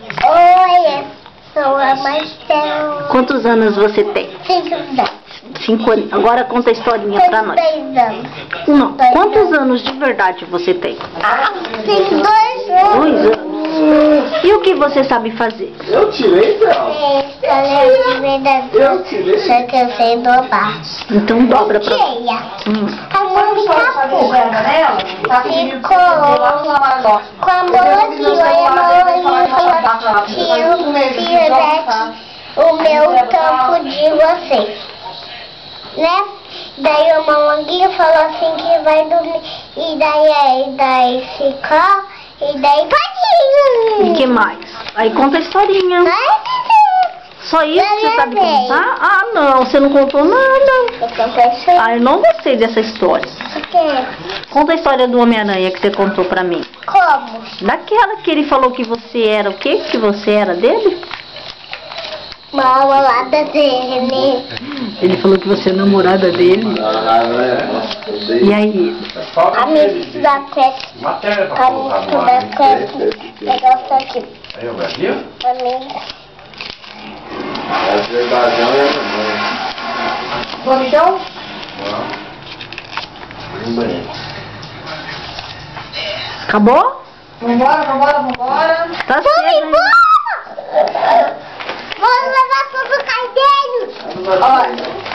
Oi, eu sou a Marcela. Quantos anos você tem? 5 anos. 5 anos. Agora conta a historinha pra nós. 6 anos. Não. Quantos anos de verdade você tem? Tenho 2 anos. 2 anos. E o que você sabe fazer? Eu tirei, Bel. História de verdade. Eu tirei. Só que eu sei dobrar. Então dobra pra... Cheia. A mão Quando fica pode fazer janela, tá pedindo Ficou com a mão aqui, olha a mão ali, falou que eu fizesse o meu tampo de vocês, né? Daí a mão aqui falou assim que vai dormir, e daí ficou, e daí E pode que mais? Aí conta a historinha. Só isso que você sabe contar? Ah, não, você não contou nada. Ah, eu não gostei dessa história. Conta a história do Homem-Aranha que você contou pra mim. Como? Daquela que ele falou que você era o quê? Que você era dele? Uma namorada dele. Ele falou que você é namorada dele. E aí? Amigo da Clete. Amigo da Clete. Pegar isso aqui. Aí, o Brasil? Amiga. É verdade, é a mãe. Vamos então? No banheiro. Acabou? Vambora. Tá Vamos certo. embora! Vamos levar tudo o carteiro! Olha.